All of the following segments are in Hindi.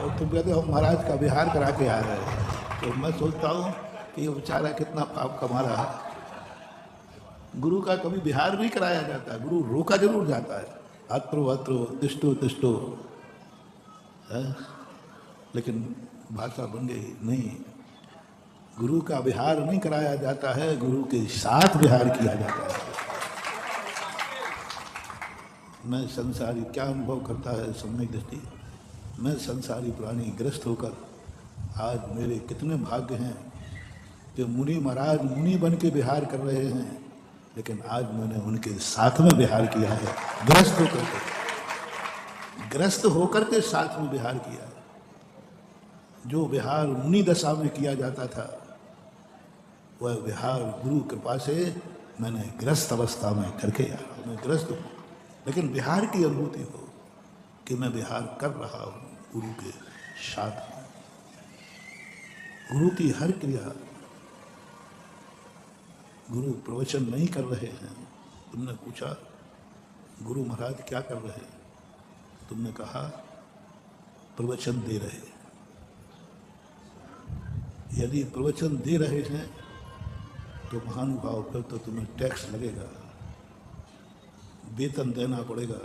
और तुम कहते हो महाराज का विहार करा के आ रहे हैं। तो मैं सोचता हूँ कि ये बेचारा कितना पाप कमा रहा है। गुरु का कभी विहार नहीं कराया जाता, गुरु रोका जरूर जाता है, अत्रो अत्रो तिष्ठो तिष्ठो, लेकिन भाषा बन गई नहीं। गुरु का विहार नहीं कराया जाता है, गुरु के साथ विहार किया जाता है। मैं संसारी क्या अनुभव करता है सम्यक दृष्टि, मैं संसारी प्राणी ग्रस्त होकर आज मेरे कितने भाग्य हैं कि मुनि महाराज मुनि बन के विहार कर रहे हैं, लेकिन आज मैंने उनके साथ में विहार किया है, ग्रस्त होकर के साथ में विहार किया है। जो विहार मुनि दशा में किया जाता था वह विहार गुरु कृपा से मैंने ग्रस्त अवस्था में करके आया हूँ। मैं ग्रस्त हूँ, लेकिन विहार की अनुभूति हो कि मैं विहार कर रहा हूँ गुरु के साथ में। गुरु की हर क्रिया, गुरु प्रवचन नहीं कर रहे हैं। तुमने पूछा गुरु महाराज क्या कर रहे हैं, तुमने कहा प्रवचन दे रहे हैं। यदि प्रवचन दे रहे हैं तो महानुभाव फिर तो तुम्हें टैक्स लगेगा, वेतन देना पड़ेगा।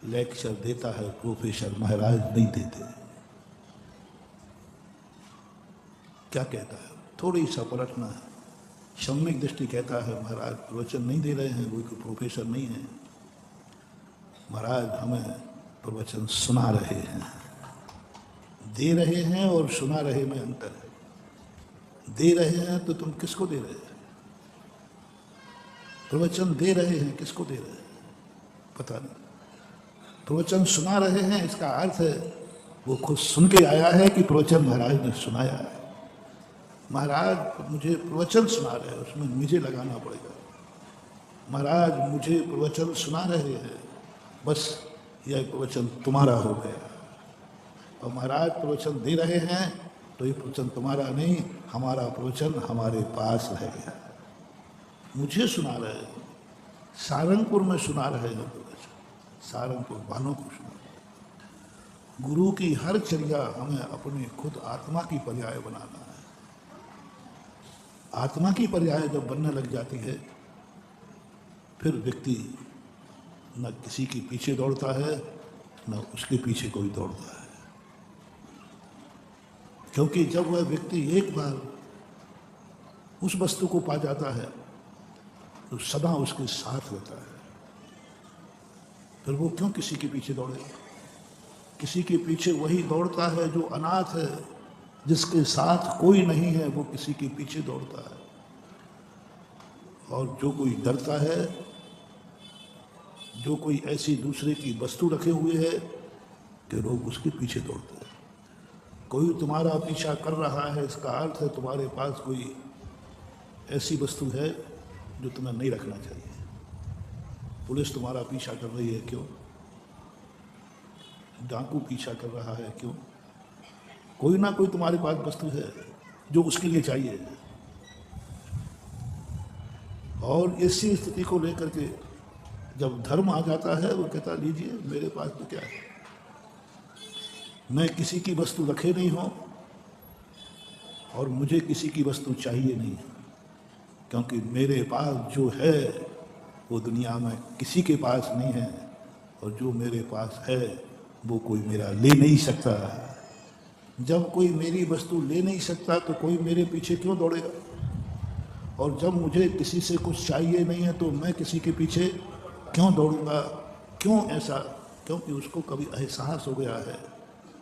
लेक्चर देता है प्रोफेसर, महाराज नहीं देते। क्या कहता है, थोड़ी सा पलटना है। सम्यक दृष्टि कहता है महाराज प्रवचन नहीं दे रहे हैं, वो कोई प्रोफेसर नहीं है, महाराज हमें प्रवचन सुना रहे हैं। दे रहे हैं और सुना रहे में अंतर है। दे रहे हैं तो तुम किसको दे रहे हैं, प्रवचन दे रहे हैं किसको दे रहे हैं पता नहीं। प्रवचन सुना रहे हैं इसका अर्थ है वो खुद सुन के आया है कि प्रवचन महाराज ने सुनाया है। महाराज मुझे प्रवचन सुना रहे हैं, उसमें मुझे लगाना पड़ेगा। महाराज मुझे प्रवचन सुना रहे हैं, बस यह प्रवचन तुम्हारा हो गया। और महाराज प्रवचन दे रहे हैं तो ये प्रवचन तुम्हारा नहीं, हमारा प्रवचन हमारे पास रह गया। मुझे सुना रहे हैं, सारंगपुर में सुना रहे हैं प्रवचन, सारंगपुर वालों को सुना रहे हैं। गुरु की हर चर्या हमें अपने खुद आत्मा की पर्याय बनाना है। आत्मा की पर्याय जब बनने लग जाती है फिर व्यक्ति न किसी के पीछे दौड़ता है न उसके पीछे कोई दौड़ता है, क्योंकि जब वह व्यक्ति एक बार उस वस्तु को पा जाता है तो सदा उसके साथ रहता है। फिर वो क्यों किसी के पीछे दौड़े। किसी के पीछे वही दौड़ता है जो अनाथ है, जिसके साथ कोई नहीं है वो किसी के पीछे दौड़ता है। और जो कोई डरता है, जो कोई ऐसी दूसरे की वस्तु रखे हुए है कि लोग उसके पीछे दौड़ते हैं। कोई तुम्हारा पीछा कर रहा है, इसका अर्थ है तुम्हारे पास कोई ऐसी वस्तु है जो तुम्हें नहीं रखना चाहिए। पुलिस तुम्हारा पीछा कर रही है, क्यों? डाकू पीछा कर रहा है, क्यों? कोई ना कोई तुम्हारे पास वस्तु है जो उसके लिए चाहिए। और इसी स्थिति को लेकर के जब धर्म आ जाता है वो कहता लीजिए मेरे पास तो क्या है, मैं किसी की वस्तु रखे नहीं हूँ और मुझे किसी की वस्तु चाहिए नहीं, क्योंकि मेरे पास जो है वो दुनिया में किसी के पास नहीं है, और जो मेरे पास है वो कोई मेरा ले नहीं सकता। जब कोई मेरी वस्तु ले नहीं सकता तो कोई मेरे पीछे क्यों दौड़ेगा। और जब मुझे किसी से कुछ चाहिए नहीं है तो मैं किसी के पीछे क्यों दौड़ूंगा। क्यों ऐसा? क्योंकि उसको कभी एहसास हो गया है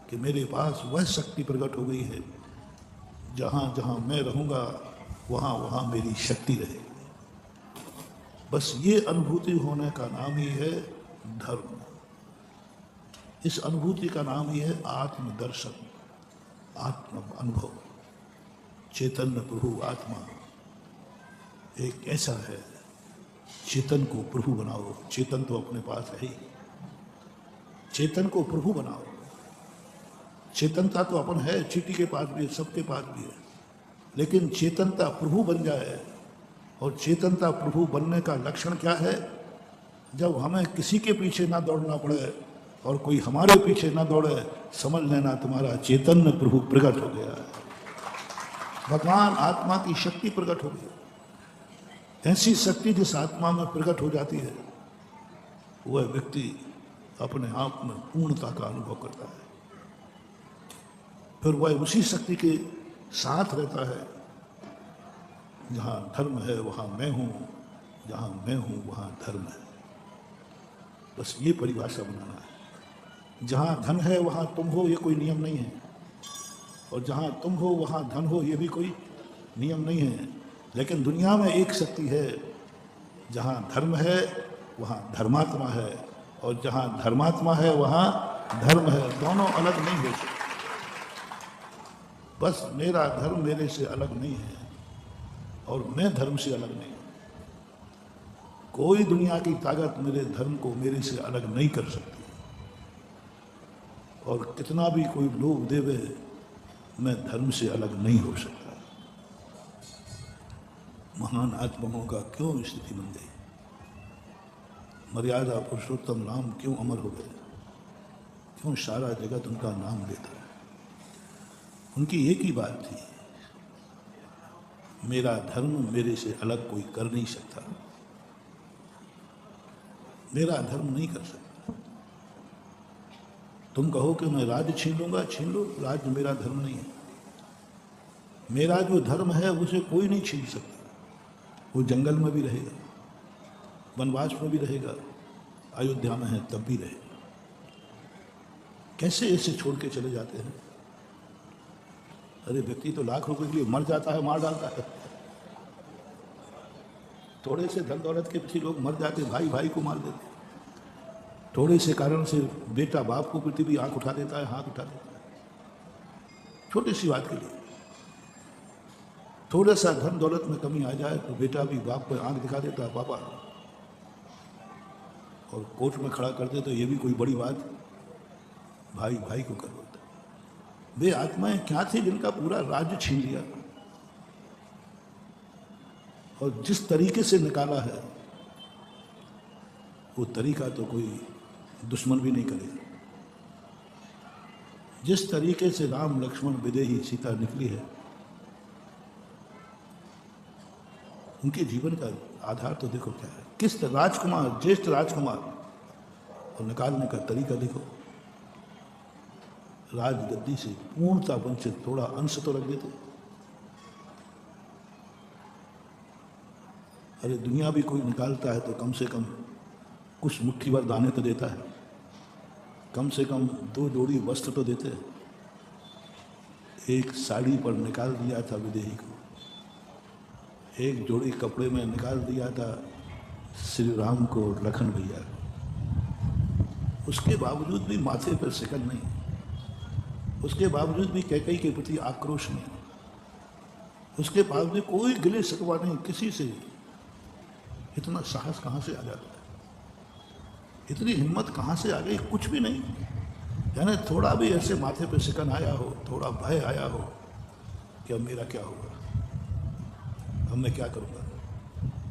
कि मेरे पास वह शक्ति प्रकट हो गई है, जहाँ जहाँ मैं रहूँगा वहाँ वहाँ मेरी शक्ति रहेगी। बस ये अनुभूति होने का नाम ही है धर्म। इस अनुभूति का नाम ही है आत्मदर्शन, आत्म अनुभव। चैतन्य प्रभु आत्मा एक ऐसा है, चेतन को प्रभु बनाओ। चेतन तो अपने पास है ही, चेतन को प्रभु बनाओ। चेतनता तो अपन है, चीटी के पास भी है, सबके पास भी है, लेकिन चेतनता प्रभु बन जाए। और चेतनता प्रभु बनने का लक्षण क्या है? जब हमें किसी के पीछे ना दौड़ना पड़े, और कोई हमारे पीछे ना दौड़े, समझ लेना तुम्हारा चैतन्य प्रभु प्रकट हो गया है। भगवान आत्मा की शक्ति प्रकट हो गई। ऐसी शक्ति जिस आत्मा में प्रकट हो जाती है, वह व्यक्ति अपने आप में पूर्णता का अनुभव करता है। फिर वह उसी शक्ति के साथ रहता है। जहाँ धर्म है वहाँ मैं हूँ, जहाँ मैं हूँ वहाँ धर्म है। बस ये परिभाषा बनाना है। जहाँ धन है वहाँ तुम हो, ये कोई नियम नहीं है। और जहाँ तुम हो वहाँ धन हो, ये भी कोई नियम नहीं है। लेकिन दुनिया में एक शक्ति है, जहाँ धर्म है वहाँ धर्मात्मा है, और जहाँ धर्मात्मा है वहाँ धर्म है। दोनों अलग नहीं हो सकते। बस मेरा धर्म मेरे से अलग नहीं है और मैं धर्म से अलग नहीं हूँ। कोई दुनिया की ताकत मेरे धर्म को मेरे से अलग नहीं कर सकती। और कितना भी कोई लोभ देवे, मैं धर्म से अलग नहीं हो सकता। महान आत्माओं का क्यों स्थिति बन गई? मर्यादा पुरुषोत्तम राम क्यों अमर हो गए? क्यों सारा जगत उनका नाम लेता है? उनकी एक ही बात थी, मेरा धर्म मेरे से अलग कोई कर नहीं सकता। मेरा धर्म नहीं कर सकता। तुम कहो कि मैं राज्य छीन लूंगा, छीन लो, राज्य मेरा धर्म नहीं है। मेरा जो धर्म है उसे कोई नहीं छीन सकता। वो जंगल में भी रहेगा, वनवास में भी रहेगा, अयोध्या में है तब भी रहेगा। कैसे ऐसे छोड़ के चले जाते हैं? अरे व्यक्ति तो लाख रुपए के लिए मर जाता है, मार डालता है। थोड़े से धन दौलत के पीछे लोग मर जाते, भाई भाई को मार देते। थोड़े से कारण से बेटा बाप को प्रति भी आंख उठा देता है, हाथ उठा देता है, छोटी सी बात के लिए। थोड़ा सा धन दौलत में कमी आ जाए तो बेटा भी बाप पर आंख दिखा देता है, पापा, और कोर्ट में खड़ा कर दे तो ये भी कोई बड़ी बात, भाई भाई को कर देता। वे आत्माएं क्या थी जिनका पूरा राज्य छीन लिया, और जिस तरीके से निकाला है वो तरीका तो कोई दुश्मन भी नहीं करेगा। जिस तरीके से राम लक्ष्मण विदेही सीता निकली है, उनके जीवन का आधार तो देखो क्या है। किस राजकुमार, ज्येष्ठ राजकुमार, और निकालने का तरीका देखो। राजगद्दी से पूर्णता वंचित थोड़ा अंश तो रख देते। अरे दुनिया भी कोई निकालता है तो कम से कम कुछ मुट्ठी भर दाने तो देता है, कम से कम 2 जोड़ी वस्त्र तो देते हैं। एक साड़ी पर निकाल दिया था विदेही को, एक जोड़ी कपड़े में निकाल दिया था श्री राम को, लखन भैया। उसके बावजूद भी माथे पर शिकन नहीं, उसके बावजूद भी कैकई के प्रति आक्रोश नहीं, उसके बावजूद कोई गिले शिकवा नहीं किसी से। इतना साहस कहाँ से आ जाता है? इतनी हिम्मत कहाँ से आ गई? कुछ भी नहीं। यानी थोड़ा भी ऐसे माथे पे शिकन आया हो, थोड़ा भय आया हो कि अब मेरा क्या होगा, अब मैं क्या करूँगा,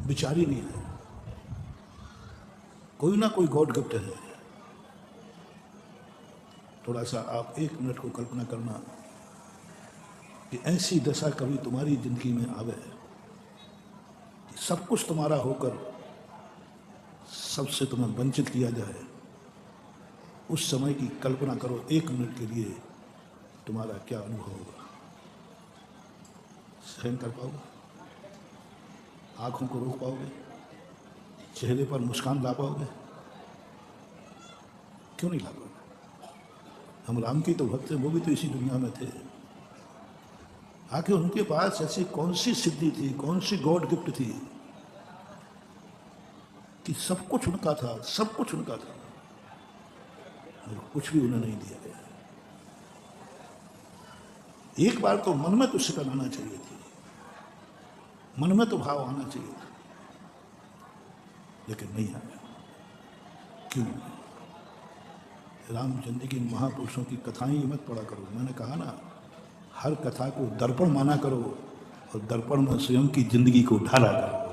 विचार ही नहीं है। कोई ना कोई गॉड गिफ्ट है। थोड़ा सा आप 1 मिनट को कल्पना करना कि ऐसी दशा कभी तुम्हारी जिंदगी में आवे, सब कुछ तुम्हारा होकर सबसे तुम्हें वंचित किया जाए। उस समय की कल्पना करो 1 मिनट के लिए, तुम्हारा क्या अनुभव होगा? सहन कर पाओगे? आंखों को रोक पाओगे? चेहरे पर मुस्कान ला पाओगे? क्यों नहीं ला पाओगे? हम राम की तो भक्त हैं, वो भी तो इसी दुनिया में थे। आखिर उनके पास ऐसी कौन सी सिद्धि थी, कौन सी गॉड गिफ्ट थी कि सब कुछ उनका था, सब कुछ उनका था, और कुछ भी उन्हें नहीं दिया गया। एक बार तो मन में तो शिकन आना चाहिए थी, मन में तो भाव आना चाहिए था, लेकिन नहीं आया। क्यों? रामचंद्र की महापुरुषों की कथाएं ही मत पढ़ा करो। मैंने कहा ना, हर कथा को दर्पण माना करो और दर्पण में स्वयं की जिंदगी को ढाला करो।